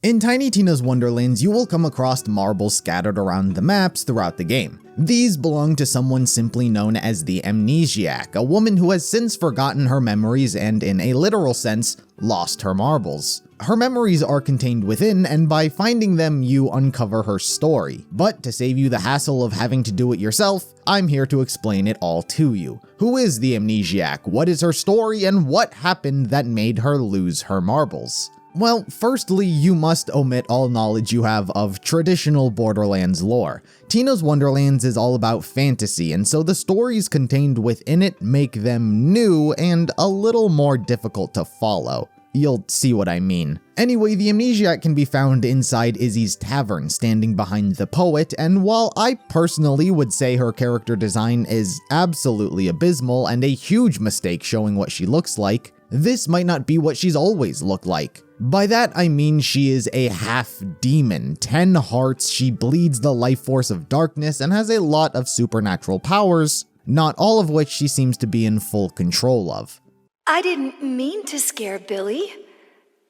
In Tiny Tina's Wonderlands, you will come across marbles scattered around the maps throughout the game. These belong to someone simply known as the Amnesiac, a woman who has since forgotten her memories and, in a literal sense, lost her marbles. Her memories are contained within, and by finding them, you uncover her story. But to save you the hassle of having to do it yourself, I'm here to explain it all to you. Who is the Amnesiac? What is her story? And what happened that made her lose her marbles? Well, firstly, you must omit all knowledge you have of traditional Borderlands lore. Tina's Wonderlands is all about fantasy, and so the stories contained within it make them new and a little more difficult to follow. You'll see what I mean. Anyway, the Amnesiac can be found inside Izzy's tavern, standing behind the poet, and while I personally would say her character design is absolutely abysmal and a huge mistake showing what she looks like, this might not be what she's always looked like. By that I mean she is a half-demon, 10 hearts, she bleeds the life force of darkness, and has a lot of supernatural powers, not all of which she seems to be in full control of. I didn't mean to scare Billy.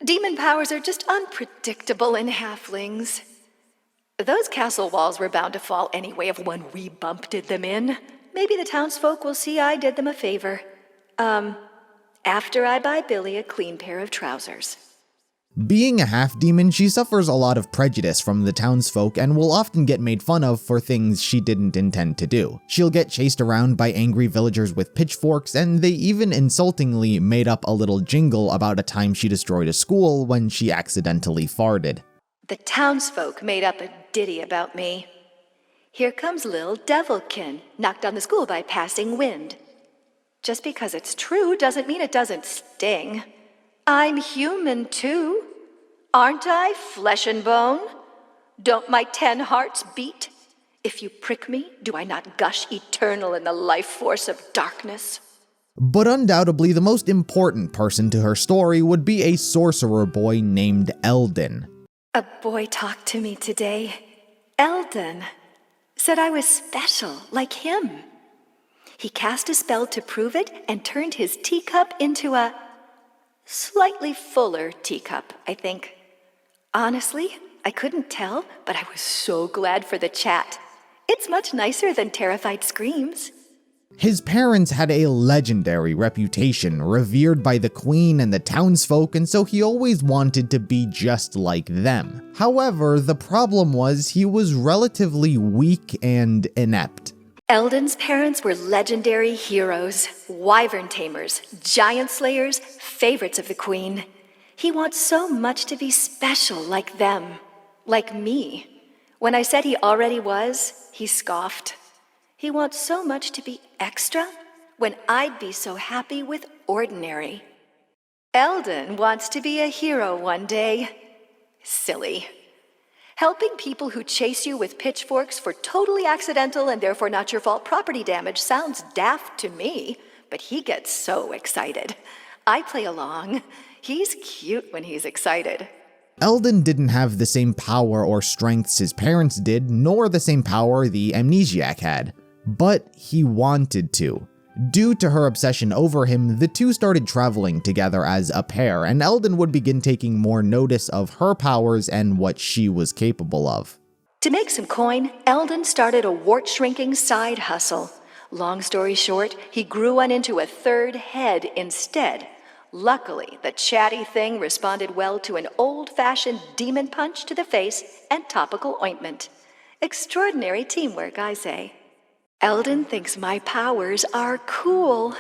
Demon powers are just unpredictable in halflings. Those castle walls were bound to fall anyway if one wee bump did them in. Maybe the townsfolk will see I did them a favor. After I buy Billy a clean pair of trousers. Being a half-demon, she suffers a lot of prejudice from the townsfolk and will often get made fun of for things she didn't intend to do. She'll get chased around by angry villagers with pitchforks, and they even insultingly made up a little jingle about a time she destroyed a school when she accidentally farted. The townsfolk made up a ditty about me. Here comes Lil Devilkin, knocked down the school by passing wind. Just because it's true doesn't mean it doesn't sting. I'm human too. Aren't I, flesh and bone? Don't my 10 hearts beat? If you prick me, do I not gush eternal in the life force of darkness? But undoubtedly, the most important person to her story would be a sorcerer boy named Eldon. A boy talked to me today. Eldon. Said I was special, like him. He cast a spell to prove it and turned his teacup into a slightly fuller teacup, I think. Honestly, I couldn't tell, but I was so glad for the chat. It's much nicer than terrified screams. His parents had a legendary reputation, revered by the queen and the townsfolk, and so he always wanted to be just like them. However, the problem was he was relatively weak and inept. Eldon's parents were legendary heroes, wyvern tamers, giant slayers, favorites of the queen. He wants so much to be special like them, like me. When I said he already was, he scoffed. He wants so much to be extra when I'd be so happy with ordinary. Eldon wants to be a hero one day. Silly. Helping people who chase you with pitchforks for totally accidental and therefore not your fault property damage sounds daft to me, but he gets so excited. I play along. He's cute when he's excited. Eldon didn't have the same power or strengths his parents did, nor the same power the Amnesiac had. But he wanted to. Due to her obsession over him, the two started traveling together as a pair, and Eldon would begin taking more notice of her powers and what she was capable of. To make some coin, Eldon started a wart-shrinking side hustle. Long story short, he grew one into a third head instead. Luckily, the chatty thing responded well to an old-fashioned demon punch to the face and topical ointment. Extraordinary teamwork, I say. Eldon thinks my powers are cool.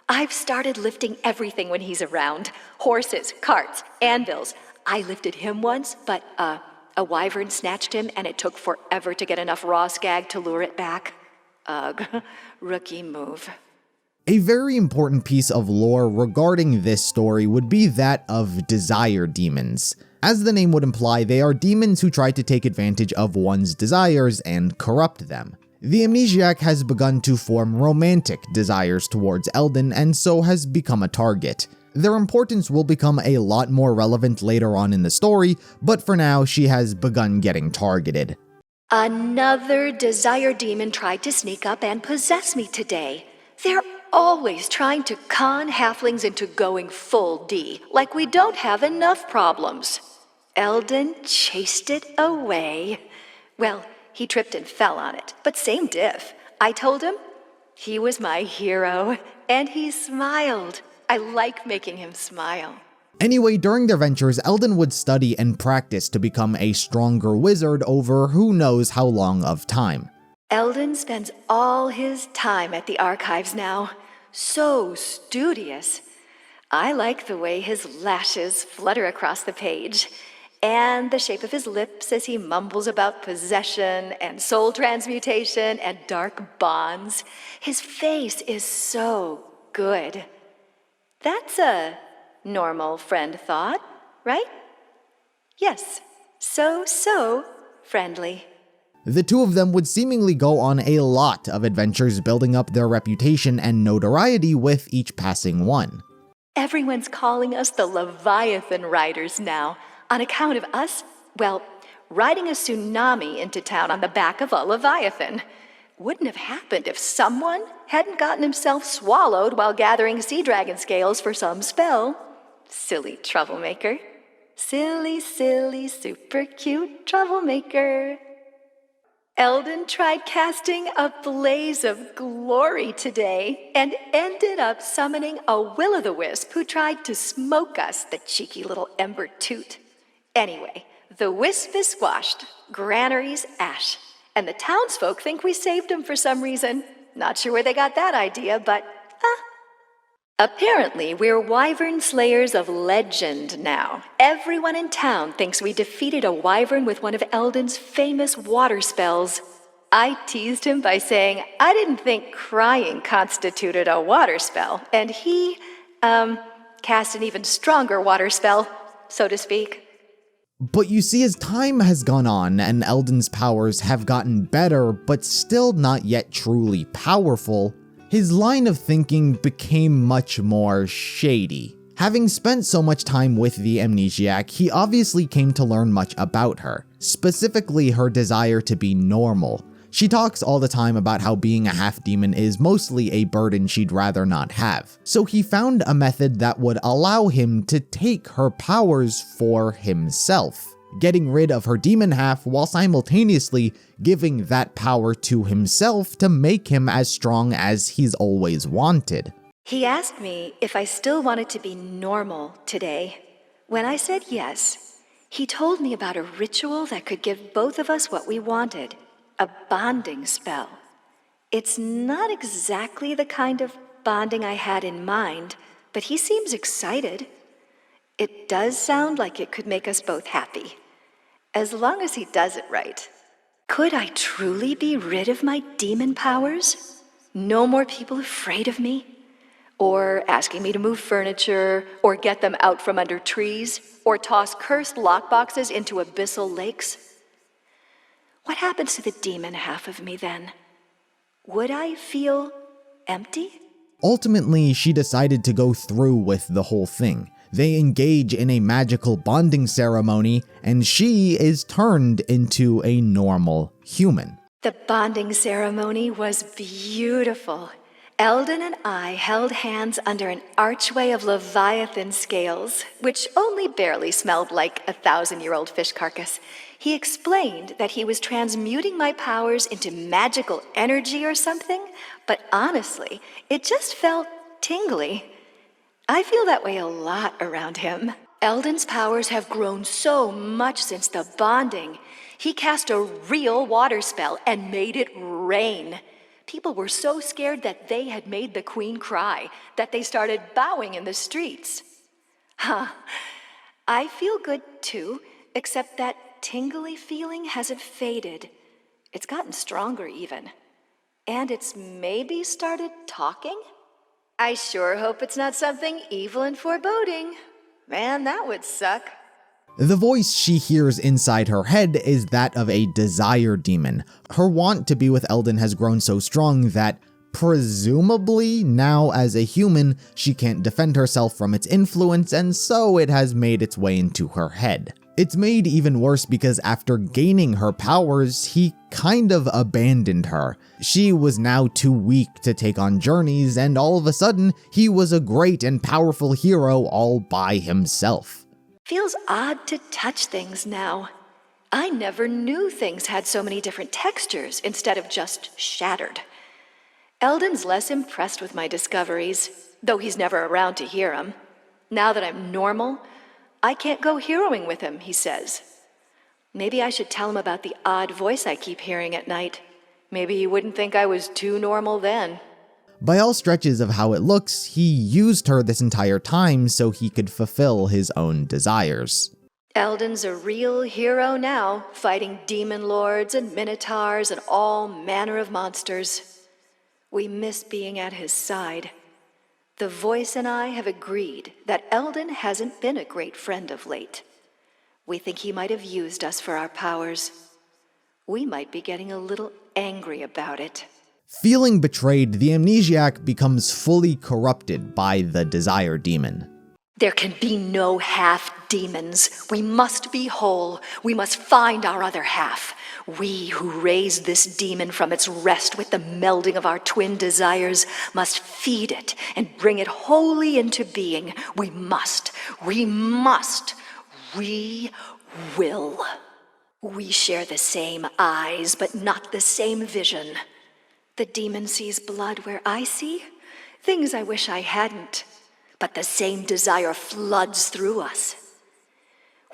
I've started lifting everything when he's around. Horses, carts, anvils. I lifted him once, but a wyvern snatched him and it took forever to get enough raw skag to lure it back. Ugh, rookie move. A very important piece of lore regarding this story would be that of desire demons. As the name would imply, they are demons who try to take advantage of one's desires and corrupt them. The Amnesiac has begun to form romantic desires towards Eldon and so has become a target. Their importance will become a lot more relevant later on in the story, but for now she has begun getting targeted. Another desire demon tried to sneak up and possess me today. They're always trying to con halflings into going full D, like we don't have enough problems. Eldon chased it away. Well, he tripped and fell on it, but same diff. I told him he was my hero, and he smiled. I like making him smile. Anyway, during their ventures, Eldon would study and practice to become a stronger wizard over who knows how long of time. Eldon spends all his time at the archives now. So studious. I like the way his lashes flutter across the page, and the shape of his lips as he mumbles about possession and soul transmutation and dark bonds. His face is so good. That's a normal friend thought, right? Yes, so friendly. The two of them would seemingly go on a lot of adventures, building up their reputation and notoriety with each passing one. Everyone's calling us the Leviathan Riders now, on account of us, well, riding a tsunami into town on the back of a Leviathan. Wouldn't have happened if someone hadn't gotten himself swallowed while gathering sea dragon scales for some spell. Silly troublemaker. Silly, super cute troublemaker. Eldon tried casting a blaze of glory today and ended up summoning a will-o'-the-wisp who tried to smoke us, the cheeky little ember toot. Anyway, the wisp is squashed, granary's ash, and the townsfolk think we saved him for some reason. Not sure where they got that idea, but apparently, we're wyvern slayers of legend now. Everyone in town thinks we defeated a wyvern with one of Eldon's famous water spells. I teased him by saying I didn't think crying constituted a water spell, and he, cast an even stronger water spell, so to speak. But you see, as time has gone on and Eldon's powers have gotten better, but still not yet truly powerful, his line of thinking became much more shady. Having spent so much time with the Amnesiac, he obviously came to learn much about her, specifically her desire to be normal. She talks all the time about how being a half-demon is mostly a burden she'd rather not have. So he found a method that would allow him to take her powers for himself, getting rid of her demon half while simultaneously giving that power to himself to make him as strong as he's always wanted. He asked me if I still wanted to be normal today. When I said yes, he told me about a ritual that could give both of us what we wanted, a bonding spell. It's not exactly the kind of bonding I had in mind, but he seems excited. It does sound like it could make us both happy, as long as he does it right. Could I truly be rid of my demon powers? No more people afraid of me? Or asking me to move furniture, or get them out from under trees, or toss cursed lockboxes into abyssal lakes? What happens to the demon half of me then? Would I feel empty? Ultimately, she decided to go through with the whole thing. They engage in a magical bonding ceremony, and she is turned into a normal human. The bonding ceremony was beautiful. Eldon and I held hands under an archway of Leviathan scales, which only barely smelled like a 1,000-year-old fish carcass. He explained that he was transmuting my powers into magical energy or something, but honestly, it just felt tingly. I feel that way a lot around him. Eldon's powers have grown so much since the bonding. He cast a real water spell and made it rain. People were so scared that they had made the queen cry, that they started bowing in the streets. I feel good too, except that tingly feeling hasn't faded. It's gotten stronger even. And it's maybe started talking? I sure hope it's not something evil and foreboding. Man, that would suck. The voice she hears inside her head is that of a desire demon. Her want to be with Eldon has grown so strong that, presumably, now as a human, she can't defend herself from its influence, and so it has made its way into her head. It's made even worse because after gaining her powers, he kind of abandoned her. She was now too weak to take on journeys, and all of a sudden, he was a great and powerful hero all by himself. Feels odd to touch things now. I never knew things had so many different textures instead of just shattered. Eldon's less impressed with my discoveries, though he's never around to hear 'em. Now that I'm normal, I can't go heroing with him, he says. Maybe I should tell him about the odd voice I keep hearing at night. Maybe he wouldn't think I was too normal then. By all stretches of how it looks, he used her this entire time so he could fulfill his own desires. Eldon's a real hero now, fighting demon lords and minotaurs and all manner of monsters. We miss being at his side. The voice and I have agreed that Eldon hasn't been a great friend of late. We think he might have used us for our powers. We might be getting a little angry about it. Feeling betrayed, the Amnesiac becomes fully corrupted by the Desire Demon. There can be no half demons. We must be whole. We must find our other half. We who raised this demon from its rest with the melding of our twin desires must feed it and bring it wholly into being. We will. We share the same eyes, but not the same vision. The demon sees blood where I see things I wish I hadn't, but the same desire floods through us.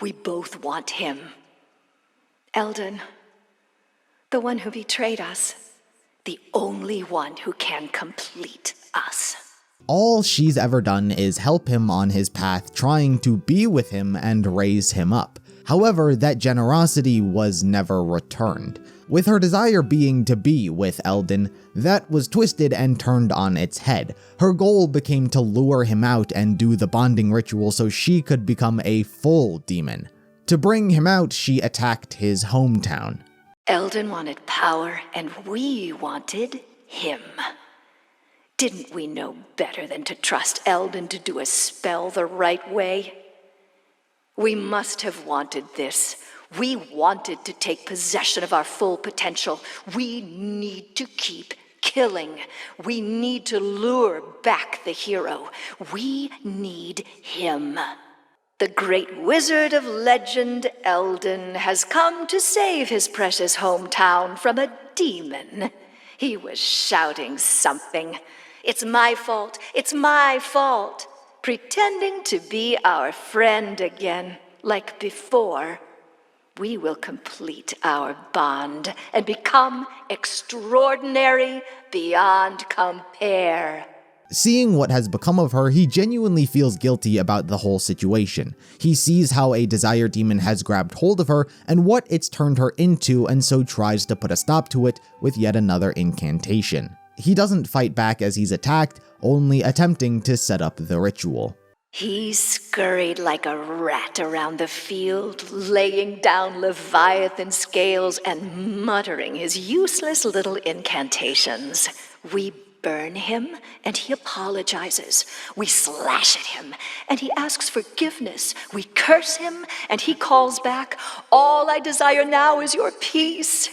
We both want him. Eldon, the one who betrayed us, the only one who can complete us. All she's ever done is help him on his path, trying to be with him and raise him up. However, that generosity was never returned. With her desire being to be with Eldon, that was twisted and turned on its head. Her goal became to lure him out and do the bonding ritual so she could become a full demon. To bring him out, she attacked his hometown. Eldon wanted power, and we wanted him. Didn't we know better than to trust Eldon to do a spell the right way? We must have wanted this. We wanted to take possession of our full potential. We need to keep killing. We need to lure back the hero. We need him. The great wizard of legend, Eldon, has come to save his precious hometown from a demon. He was shouting something. It's my fault. It's my fault. Pretending to be our friend again, like before. We will complete our bond and become extraordinary beyond compare. Seeing what has become of her, he genuinely feels guilty about the whole situation. He sees how a desire demon has grabbed hold of her and what it's turned her into, and so tries to put a stop to it with yet another incantation. He doesn't fight back as he's attacked, only attempting to set up the ritual. He scurried like a rat around the field, laying down Leviathan scales and muttering his useless little incantations. We burn him, and he apologizes. We slash at him, and he asks forgiveness. We curse him, and he calls back, "All I desire now is your peace."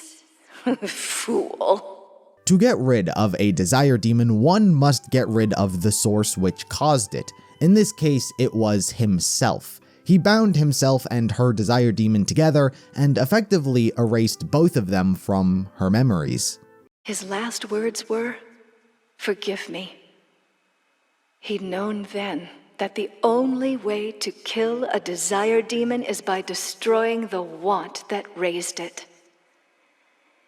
Fool. To get rid of a desire demon, one must get rid of the source which caused it. In this case, it was himself. He bound himself and her desire demon together and effectively erased both of them from her memories. His last words were, "Forgive me." He'd known then that the only way to kill a desire demon is by destroying the want that raised it.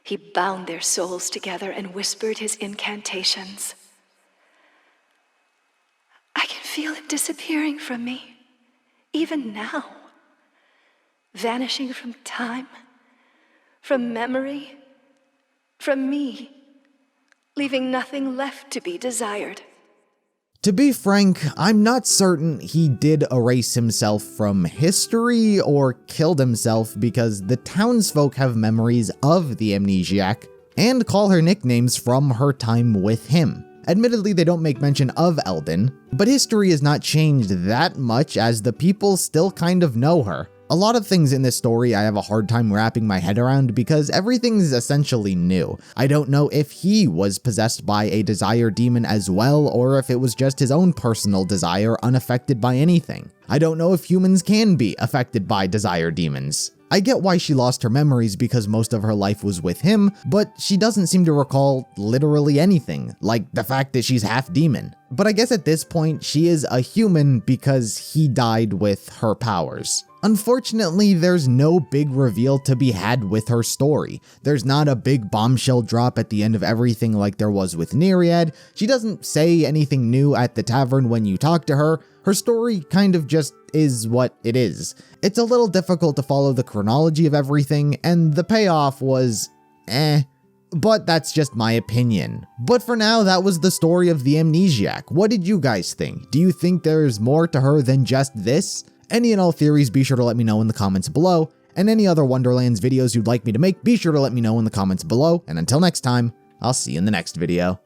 He bound their souls together and whispered his incantations. I can feel him disappearing from me, even now. Vanishing from time, from memory, from me, leaving nothing left to be desired. To be frank, I'm not certain he did erase himself from history or killed himself, because the townsfolk have memories of the Amnesiac and call her nicknames from her time with him. Admittedly, they don't make mention of Eldon, but history has not changed that much as the people still kind of know her. A lot of things in this story I have a hard time wrapping my head around because everything's essentially new. I don't know if he was possessed by a desire demon as well, or if it was just his own personal desire unaffected by anything. I don't know if humans can be affected by desire demons. I get why she lost her memories because most of her life was with him, but she doesn't seem to recall literally anything, like the fact that she's half demon. But I guess at this point, she is a human because he died with her powers. Unfortunately, there's no big reveal to be had with her story. There's not a big bombshell drop at the end of everything like there was with Nereid. She doesn't say anything new at the tavern when you talk to her. Her story kind of just is what it is. It's a little difficult to follow the chronology of everything, and the payoff was but that's just my opinion. But for now, that was the story of the Amnesiac. What did you guys think? Do you think there's more to her than just this? Any and all theories, be sure to let me know in the comments below, and any other Wonderlands videos you'd like me to make, be sure to let me know in the comments below, and until next time, I'll see you in the next video.